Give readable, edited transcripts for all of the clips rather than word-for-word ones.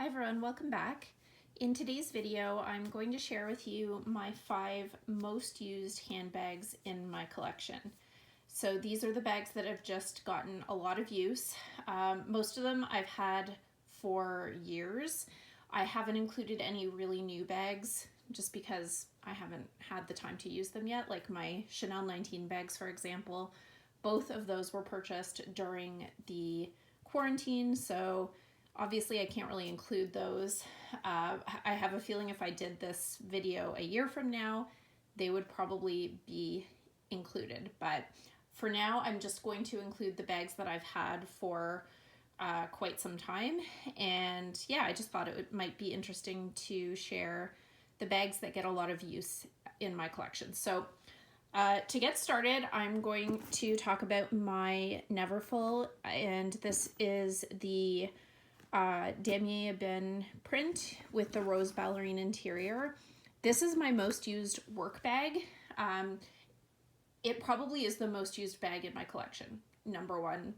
Hi everyone, welcome back. In today's video, I'm going to share with you my 5 most used handbags in my collection. So these are the bags that have just gotten a lot of use. Most of them I've had for years. I haven't included any really new bags just because I haven't had the time to use them yet, like my Chanel 19 bags, for example. Both of those were purchased during the quarantine, so obviously I can't really include those. I have a feeling if I did this video a year from now, they would probably be included. But for now, I'm just going to include the bags that I've had for quite some time. And yeah, I just thought it might be interesting to share the bags that get a lot of use in my collection. So to get started, I'm going to talk about my Neverfull, and this is the Damier Ebene print with the rose ballerine interior. This is my most used work bag. It probably is the most used bag in my collection. Number one,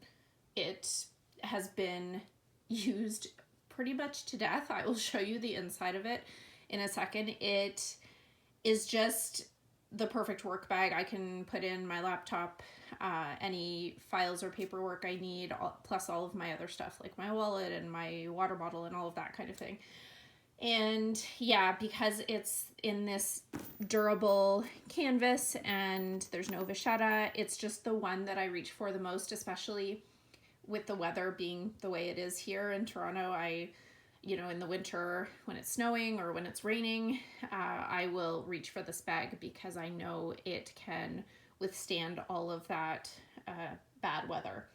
it has been used pretty much to death. I will show you the inside of it in a second. It is just the perfect work bag. I can put in my laptop, any files or paperwork I need, plus all of my other stuff like my wallet and my water bottle and all of that kind of thing. And yeah, because it's in this durable canvas and there's no vachetta, it's just the one that I reach for the most, especially with the weather being the way it is here in Toronto. In the winter when it's snowing or when it's raining, I will reach for this bag because I know it can withstand all of that bad weather.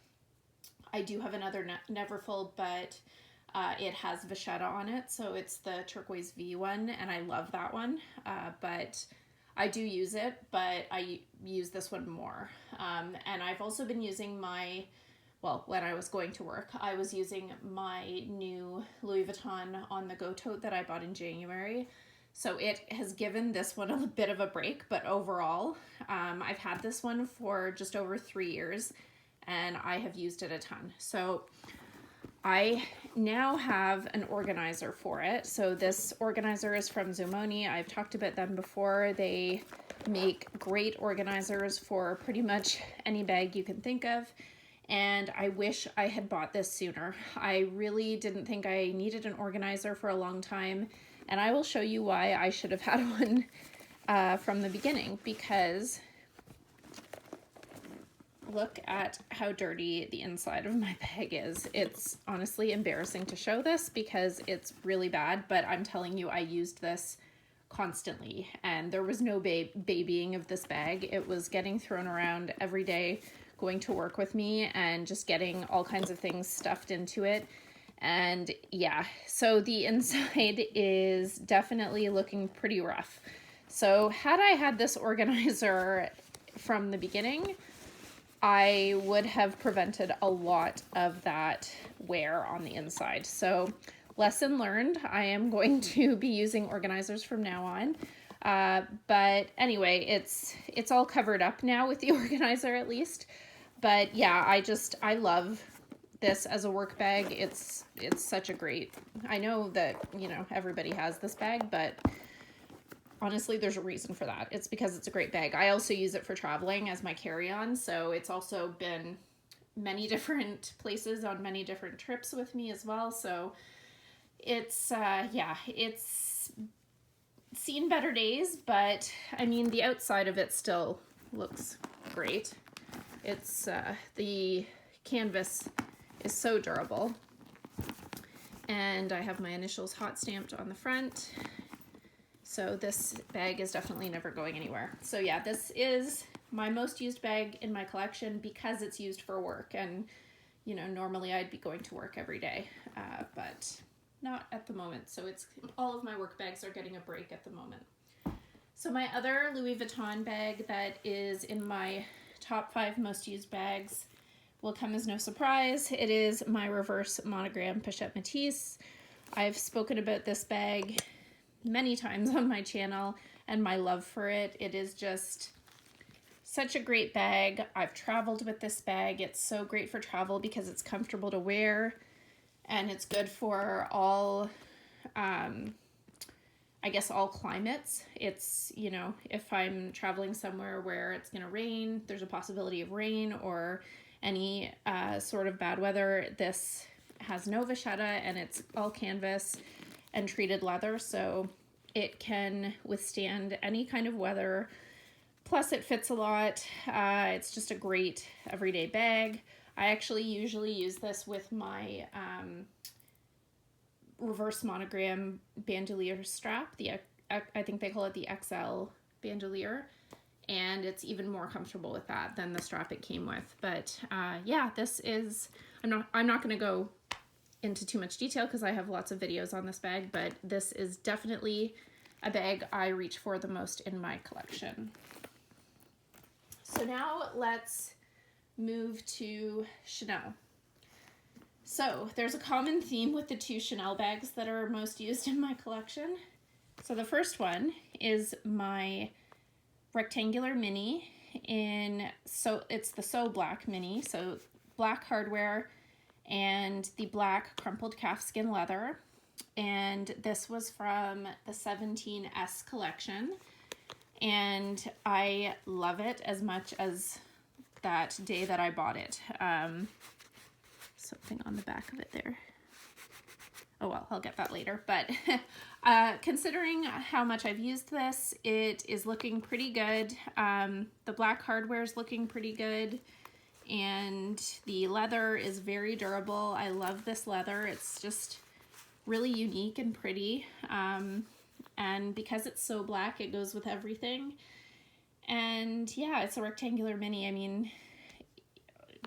I do have another Neverfull, but it has vachetta on it, so it's the turquoise V one, and I love that one. But I do use it, but I use this one more. And I've also been using when I was going to work, I was using my new Louis Vuitton on the go tote that I bought in January. So it has given this one a bit of a break, but overall, I've had this one for just over 3 years and I have used it a ton. So I now have an organizer for it. So this organizer is from Zoomoni. I've talked about them before. They make great organizers for pretty much any bag you can think of. And I wish I had bought this sooner. I really didn't think I needed an organizer for a long time, and I will show you why I should have had one from the beginning, because look at how dirty the inside of my bag is. It's honestly embarrassing to show this because it's really bad, but I'm telling you, I used this constantly, and there was no babying of this bag. It was getting thrown around every day, going to work with me and just getting all kinds of things stuffed into it. And yeah, so the inside is definitely looking pretty rough. So had I had this organizer from the beginning, I would have prevented a lot of that wear on the inside. So lesson learned, I am going to be using organizers from now on. But anyway, it's all covered up now with the organizer at least. But yeah, I love this as a work bag. It's such a great, I know that, everybody has this bag, but honestly, there's a reason for that. It's because it's a great bag. I also use it for traveling as my carry-on, so it's also been many different places on many different trips with me as well. So it's, it's seen better days, but I mean, the outside of it still looks great. It's the canvas is so durable, and I have my initials hot stamped on the front, so this bag is definitely never going anywhere. So yeah, this is my most used bag in my collection because it's used for work, and normally I'd be going to work every day, but not at the moment. So it's all of my work bags are getting a break at the moment. So my other Louis Vuitton bag that is in my top 5 most used bags will come as no surprise. It is my reverse monogram Pochette Métis. I've spoken about this bag many times on my channel and my love for it. It is just such a great bag. I've traveled with this bag. It's so great for travel because it's comfortable to wear. and it's good for all, I guess, all climates. It's, you know, if I'm traveling somewhere where it's going to rain, there's a possibility of rain or any sort of bad weather, this has no vachetta, and it's all canvas and treated leather, so it can withstand any kind of weather. Plus it fits a lot. It's just a great everyday bag. I actually usually use this with my reverse monogram bandolier strap. I think they call it the XL bandolier, and it's even more comfortable with that than the strap it came with. But yeah, this is, I'm not going to go into too much detail because I have lots of videos on this bag, but this is definitely a bag I reach for the most in my collection. So now let's move to Chanel. So there's a common theme with the two Chanel bags that are most used in my collection. So the first one is my rectangular mini it's the So Black mini, so black hardware and the black crumpled calfskin leather. And this was from the 17S collection, and I love it as much as that day that I bought it. Something on the back of it there. Oh well, I'll get that later. But considering how much I've used this, it is looking pretty good. The black hardware is looking pretty good, and the leather is very durable. I love this leather. It's just really unique and pretty. And because it's so black, it goes with everything. And yeah, it's a rectangular mini. I mean,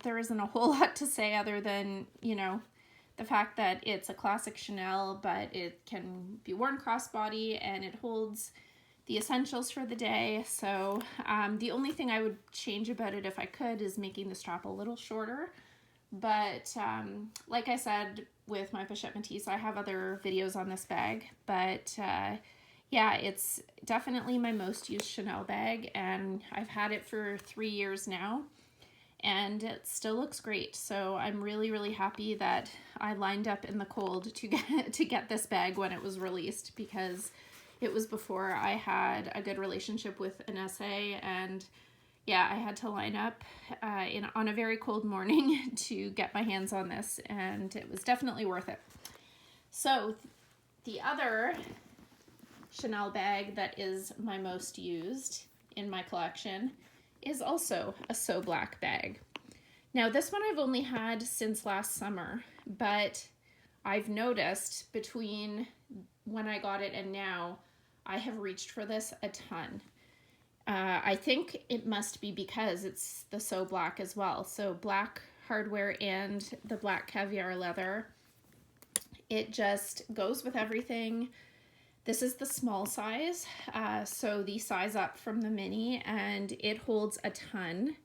there isn't a whole lot to say other than, you know, the fact that it's a classic Chanel, but it can be worn crossbody and it holds the essentials for the day. So the only thing I would change about it if I could is making the strap a little shorter. But like I said with my Pochette Métis, I have other videos on this bag. But yeah, it's definitely my most used Chanel bag, and I've had it for 3 years now, and it still looks great. So I'm really, really happy that I lined up in the cold to get this bag when it was released, because it was before I had a good relationship with an SA, and yeah, I had to line up on a very cold morning to get my hands on this, and it was definitely worth it. So the other Chanel bag that is my most used in my collection is also a So Black bag. Now this one I've only had since last summer, but I've noticed between when I got it and now, I have reached for this a ton. I think it must be because it's the So Black as well. So black hardware and the black caviar leather. It just goes with everything. This is the small size, so the size up from the mini, and it holds a ton.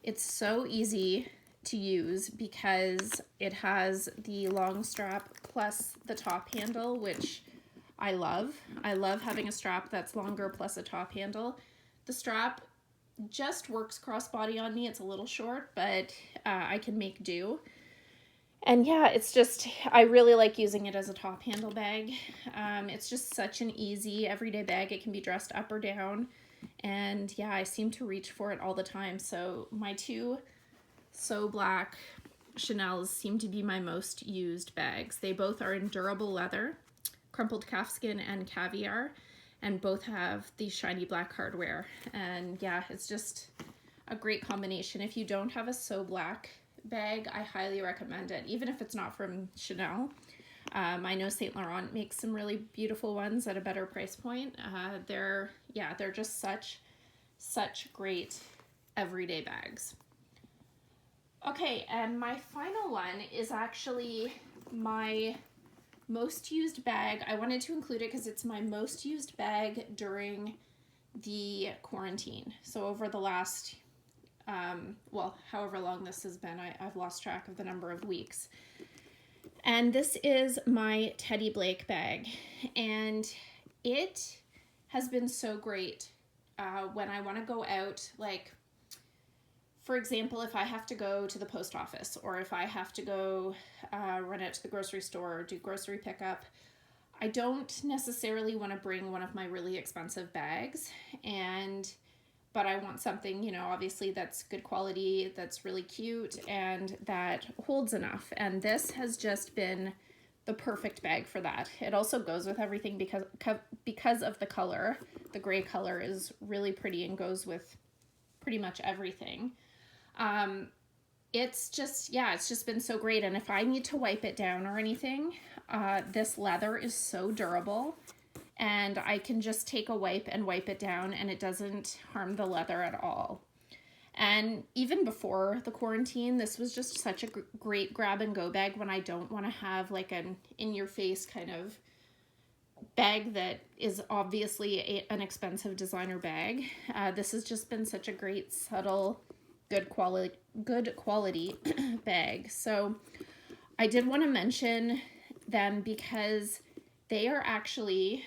It's so easy to use because it has the long strap plus the top handle, which I love. I love having a strap that's longer plus a top handle. The strap just works crossbody on me. It's a little short, but I can make do. And yeah, it's just, I really like using it as a top handle bag. It's just such an easy everyday bag. It can be dressed up or down. And yeah, I seem to reach for it all the time. So my two So Black Chanels seem to be my most used bags. They both are in durable leather, crumpled calfskin and caviar, and both have the shiny black hardware. And yeah, it's just a great combination. If you don't have a So Black bag, I highly recommend it, even if it's not from Chanel. I know Saint Laurent makes some really beautiful ones at a better price point. They're just such great everyday bags. Okay, and my final one is actually my most used bag. I wanted to include it because it's my most used bag during the quarantine. So over the last well, however long this has been, I've lost track of the number of weeks. And this is my Teddy Blake bag, and it has been so great when I want to go out, like for example, if I have to go to the post office, or if I have to go run out to the grocery store or do grocery pickup, I don't necessarily want to bring one of my really expensive bags, but I want something, you know, obviously that's good quality, that's really cute, and that holds enough. And this has just been the perfect bag for that. It also goes with everything because of the color. The gray color is really pretty and goes with pretty much everything. It's just, yeah, it's just been so great. And if I need to wipe it down or anything, this leather is so durable, and I can just take a wipe and wipe it down, and it doesn't harm the leather at all. And even before the quarantine, this was just such a great grab and go bag when I don't want to have like an in-your-face kind of bag that is obviously an expensive designer bag. This has just been such a great, subtle, good quality bag. So I did want to mention them because they are actually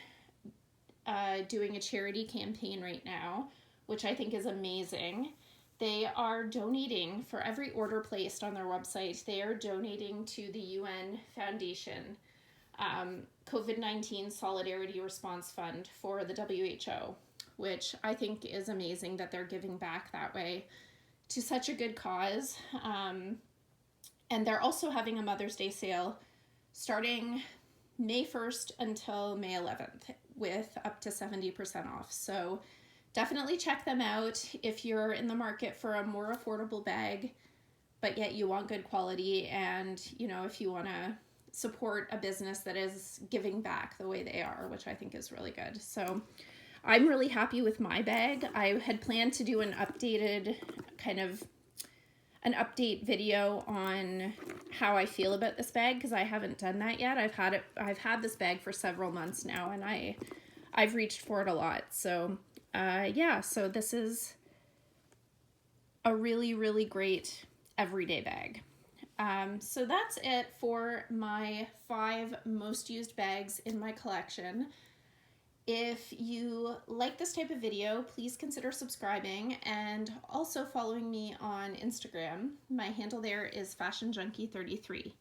doing a charity campaign right now, which I think is amazing. They are donating, for every order placed on their website, they are donating to the UN Foundation COVID-19 Solidarity Response Fund for the WHO, which I think is amazing that they're giving back that way to such a good cause. And they're also having a Mother's Day sale starting May 1st until May 11th with up to 70% off. So definitely check them out if you're in the market for a more affordable bag, but yet you want good quality, and, you know, if you want to support a business that is giving back the way they are, which I think is really good. So I'm really happy with my bag. I had planned to do an update video on how I feel about this bag, because I haven't done that yet. I've had this bag for several months now, and I've reached for it a lot. So yeah, so this is a really, really great everyday bag. So that's it for my 5 most used bags in my collection. If you like this type of video, please consider subscribing and also following me on Instagram. My handle there is FashionJunky33.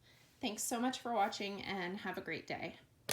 Thanks so much for watching, and have a great day.